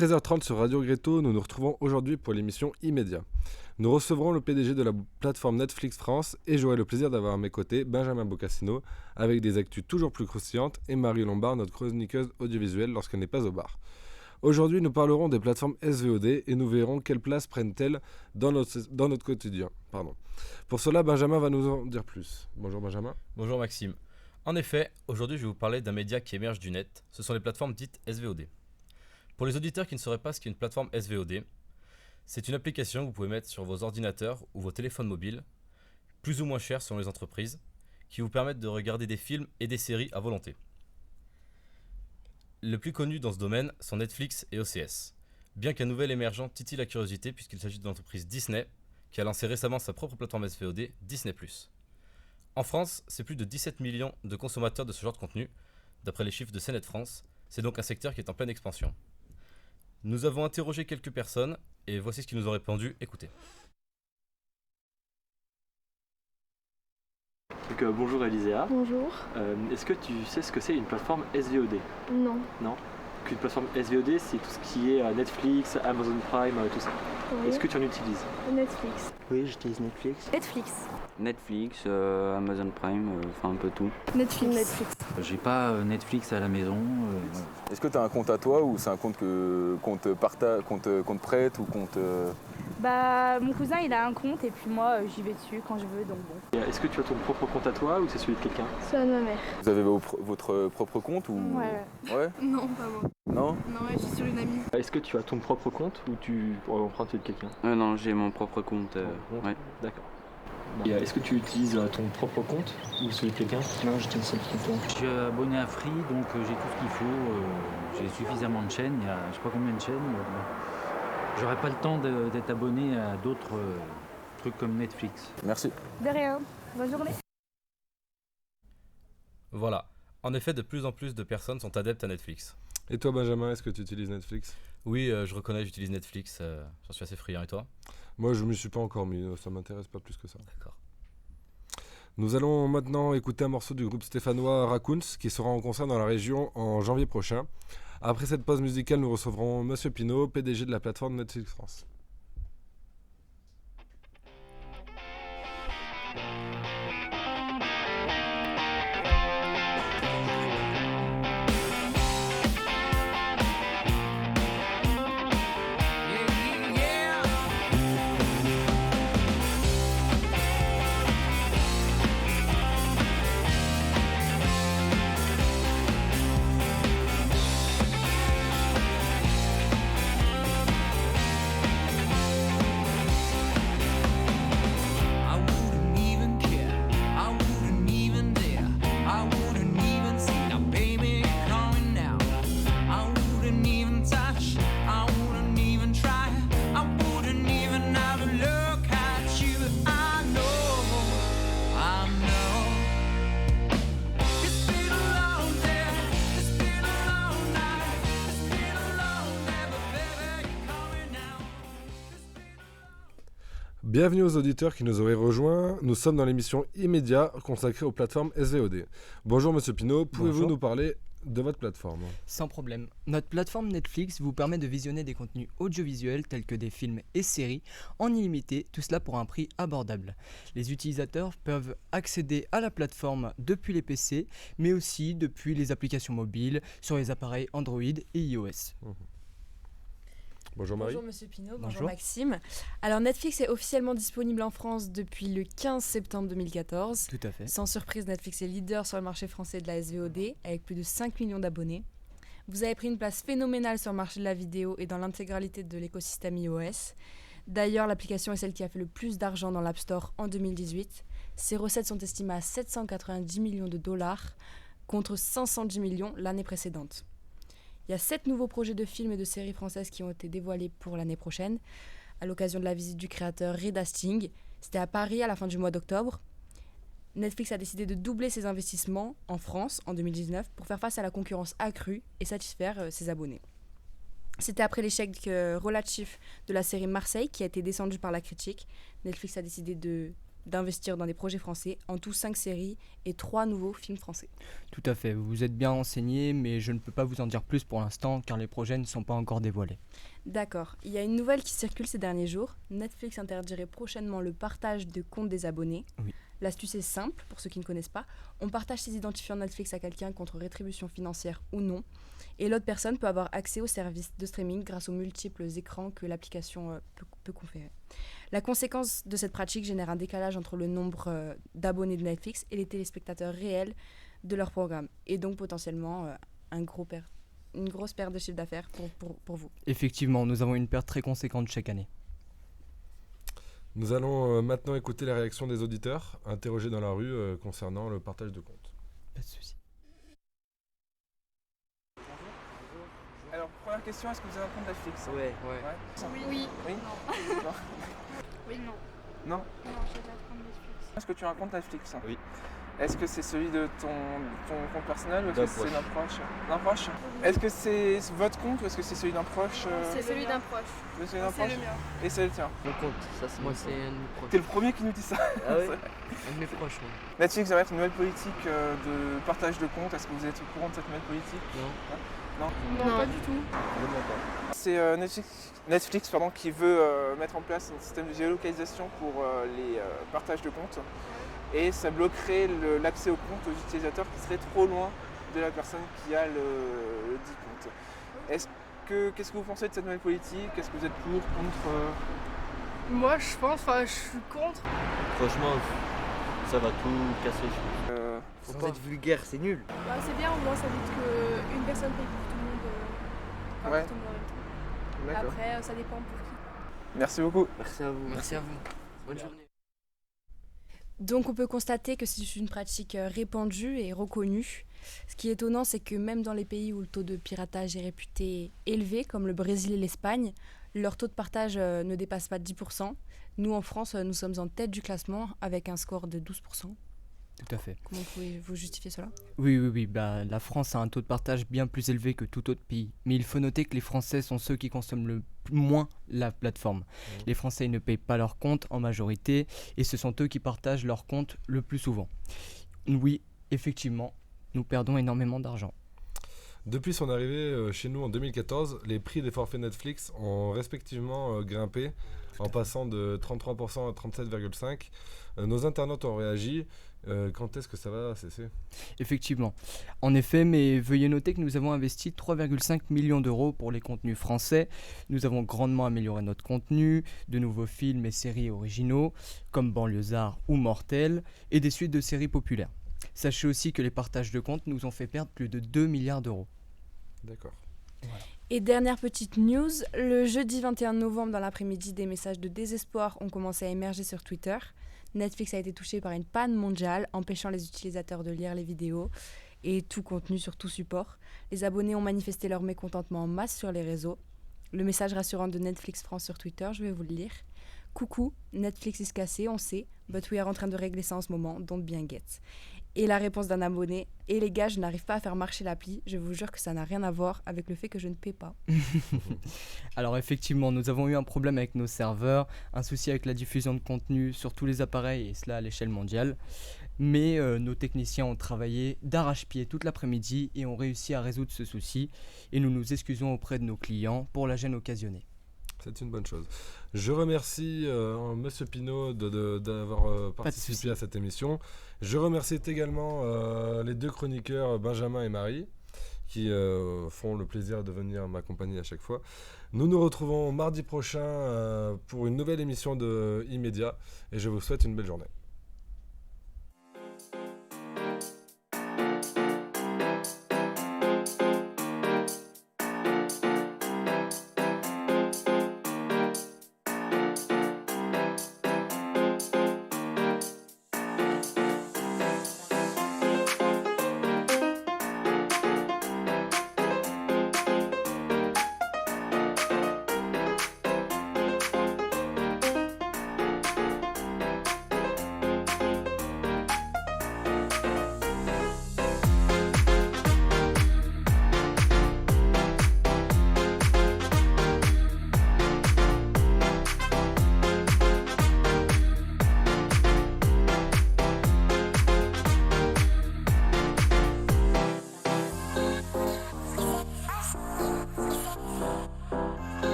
13h30 sur Radio Gréto, nous nous retrouvons aujourd'hui pour l'émission Immédiat. Nous recevrons le PDG de la plateforme Netflix France et j'aurai le plaisir d'avoir à mes côtés Benjamin Bocassino avec des actus toujours plus croustillantes et Marie Lombard, notre chroniqueuse audiovisuelle lorsqu'elle n'est pas au bar. Aujourd'hui, nous parlerons des plateformes SVOD et nous verrons quelle place prennent-elles dans notre quotidien. Pour cela, Benjamin va nous en dire plus. Bonjour Benjamin. Bonjour Maxime. En effet, aujourd'hui je vais vous parler d'un média qui émerge du net. Ce sont les plateformes dites SVOD. Pour les auditeurs qui ne sauraient pas ce qu'est une plateforme SVOD, c'est une application que vous pouvez mettre sur vos ordinateurs ou vos téléphones mobiles, plus ou moins chers selon les entreprises, qui vous permettent de regarder des films et des séries à volonté. Les plus connus dans ce domaine sont Netflix et OCS. Bien qu'un nouvel émergent titille la curiosité puisqu'il s'agit de l'entreprise Disney, qui a lancé récemment sa propre plateforme SVOD, Disney+. En France, c'est plus de 17 millions de consommateurs de ce genre de contenu, d'après les chiffres de CNET France. C'est donc un secteur qui est en pleine expansion. Nous avons interrogé quelques personnes et voici ce qu'ils nous ont répondu. Écoutez. Donc, bonjour Elisea. Bonjour. Est-ce que tu sais ce que c'est une plateforme SVOD? Non. Non. Une plateforme SVOD, c'est tout ce qui est Netflix, Amazon Prime, tout ça. Oui. Est-ce que tu en utilises? Netflix. Oui, j'utilise Netflix. Netflix. Netflix, Amazon Prime, enfin un peu tout. Netflix. J'ai pas Netflix à la maison. Est-ce que tu as un compte à toi ou c'est un compte qu'on te prête ou qu'on te... Bah, mon cousin il a un compte et puis moi j'y vais dessus quand je veux, donc bon. Et est-ce que tu as ton propre compte à toi ou c'est celui de quelqu'un? C'est à ma mère. Vous avez votre propre compte ou... Ouais. Non, pas moi. Non? Non, je suis sur une amie. Est-ce que tu as ton propre compte ou tu empruntes celui de quelqu'un? Non, j'ai mon propre compte. Ouais. D'accord. Et est-ce que tu utilises ton propre compte ou celui de quelqu'un? Non, j'utilise celui de quelqu'un. Je suis abonné à Free, donc j'ai tout ce qu'il faut. J'ai suffisamment de chaînes. Il y a je sais pas combien de chaînes. J'aurais pas le temps d'être abonné à d'autres trucs comme Netflix. Merci. De rien. Bonne journée. Voilà. En effet, de plus en plus de personnes sont adeptes à Netflix. Et toi Benjamin, est-ce que tu utilises Netflix? Oui, je reconnais, j'utilise Netflix. J'en suis assez friand. Et toi? Moi je ne m'y suis pas encore mis, ça m'intéresse pas plus que ça. D'accord. Nous allons maintenant écouter un morceau du groupe stéphanois Raccoons qui sera en concert dans la région en janvier prochain. Après cette pause musicale, nous recevrons Monsieur Pinault, PDG de la plateforme Netflix France. Bienvenue aux auditeurs qui nous auraient rejoints. Nous sommes dans l'émission Immédiat consacrée aux plateformes SVOD. Bonjour Monsieur Pinault, pouvez-vous nous parler de votre plateforme? Sans problème. Notre plateforme Netflix vous permet de visionner des contenus audiovisuels tels que des films et séries en illimité, tout cela pour un prix abordable. Les utilisateurs peuvent accéder à la plateforme depuis les PC, mais aussi depuis les applications mobiles sur les appareils Android et iOS. Bonjour Marie. Bonjour Monsieur Pinault, bonjour Maxime. Alors Netflix est officiellement disponible en France depuis le 15 septembre 2014. Tout à fait. Sans surprise, Netflix est leader sur le marché français de la SVOD avec plus de 5 millions d'abonnés. Vous avez pris une place phénoménale sur le marché de la vidéo et dans l'intégralité de l'écosystème iOS. D'ailleurs, l'application est celle qui a fait le plus d'argent dans l'App Store en 2018. Ses recettes sont estimées à 790 millions de dollars contre 510 millions l'année précédente. Il y a 7 nouveaux projets de films et de séries françaises qui ont été dévoilés pour l'année prochaine, à l'occasion de la visite du créateur Reed Hastings. C'était à Paris à la fin du mois d'octobre. Netflix a décidé de doubler ses investissements en France en 2019 pour faire face à la concurrence accrue et satisfaire ses abonnés. C'était après l'échec relatif de la série Marseille qui a été descendue par la critique. Netflix a décidé de d'investir dans des projets français, en tout 5 séries et 3 nouveaux films français. Tout à fait, vous êtes bien renseigné, mais je ne peux pas vous en dire plus pour l'instant car les projets ne sont pas encore dévoilés. D'accord, il y a une nouvelle qui circule ces derniers jours. Netflix interdirait prochainement le partage de comptes des abonnés. Oui. L'astuce est simple, pour ceux qui ne connaissent pas. On partage ses identifiants Netflix à quelqu'un contre rétribution financière ou non. Et l'autre personne peut avoir accès au service de streaming grâce aux multiples écrans que l'application peut conférer. La conséquence de cette pratique génère un décalage entre le nombre d'abonnés de Netflix et les téléspectateurs réels de leur programme. Et donc potentiellement une grosse perte de chiffre d'affaires pour vous. Effectivement, nous avons une perte très conséquente chaque année. Nous allons maintenant écouter la réaction des auditeurs interrogés dans la rue concernant le partage de comptes. Pas de souci. Alors, première question, est-ce que vous avez un compte Netflix? Ouais. Oui. Oui. Non. Non. Oui, non. Non. Non, j'ai pas de compte Netflix. Est-ce que tu as un compte Netflix? Oui. Est-ce que c'est celui de ton compte personnel ou est-ce D'un que c'est proche. d'un proche? D'un proche. Est-ce que c'est votre compte ou est-ce que c'est celui d'un proche? C'est celui d'un proche. Celui d'un C'est proche le mien. Et c'est le tien. Mon compte, ça c'est moi, c'est un de mes proches. T'es le premier qui nous dit ça. Ah ouais Un de mes proches, moi. Netflix va mettre une nouvelle politique de partage de comptes. Est-ce que vous êtes au courant de cette nouvelle politique? Non. Non, pas du tout. C'est Netflix qui veut mettre en place un système de géolocalisation pour les partages de comptes. Et ça bloquerait l'accès aux comptes aux utilisateurs qui seraient trop loin de la personne qui a le dit compte. Qu'est-ce que vous pensez de cette nouvelle politique? Est-ce que vous êtes pour, contre? Moi, je pense, je suis contre. Franchement, ça va tout casser, je pense. Faut Sans pas. être vulgaire, c'est nul. Bah, c'est bien, au moins, ça évite qu'une personne paye pour tout le monde. Pas Ouais. pour tout le monde en même temps. D'accord. Après, ça dépend pour qui. Merci beaucoup. Merci à vous. Merci à vous. Bonne journée. Donc on peut constater que c'est une pratique répandue et reconnue. Ce qui est étonnant, c'est que même dans les pays où le taux de piratage est réputé élevé, comme le Brésil et l'Espagne, leur taux de partage ne dépasse pas 10%. Nous, en France, nous sommes en tête du classement avec un score de 12%. Tout à fait. Comment pouvez-vous justifier cela? Oui. La France a un taux de partage bien plus élevé que tout autre pays. Mais il faut noter que les Français sont ceux qui consomment le moins la plateforme. Les Français ne payent pas leur compte en majorité et ce sont eux qui partagent leur compte le plus souvent. Oui, effectivement, nous perdons énormément d'argent. Depuis son arrivée chez nous en 2014, les prix des forfaits Netflix ont respectivement grimpé en passant de 33% à 37,5%. Nos internautes ont réagi. Quand est-ce que ça va cesser? Effectivement. En effet, mais veuillez noter que nous avons investi 3,5 millions d'euros pour les contenus français. Nous avons grandement amélioré notre contenu, de nouveaux films et séries originaux, comme Banlieusards ou Mortel, et des suites de séries populaires. Sachez aussi que les partages de comptes nous ont fait perdre plus de 2 milliards d'euros. D'accord. Voilà. Et dernière petite news, le jeudi 21 novembre dans l'après-midi, des messages de désespoir ont commencé à émerger sur Twitter. Netflix a été touché par une panne mondiale, empêchant les utilisateurs de lire les vidéos et tout contenu sur tout support. Les abonnés ont manifesté leur mécontentement en masse sur les réseaux. Le message rassurant de Netflix France sur Twitter, je vais vous le lire. Coucou, Netflix est cassé, on sait, but we are en train de régler ça en ce moment, don't be get. Et la réponse d'un abonné, et les gars, je n'arrive pas à faire marcher l'appli, je vous jure que ça n'a rien à voir avec le fait que je ne paie pas. Alors effectivement, nous avons eu un problème avec nos serveurs, un souci avec la diffusion de contenu sur tous les appareils, et cela à l'échelle mondiale. Mais nos techniciens ont travaillé d'arrache-pied toute l'après-midi et ont réussi à résoudre ce souci. Et nous nous excusons auprès de nos clients pour la gêne occasionnée. C'est une bonne chose. Je remercie Monsieur Pinault d'avoir participé à cette émission. Je remercie également les deux chroniqueurs Benjamin et Marie qui font le plaisir de venir m'accompagner à chaque fois. Nous nous retrouvons mardi prochain pour une nouvelle émission de Immédiat et je vous souhaite une belle journée.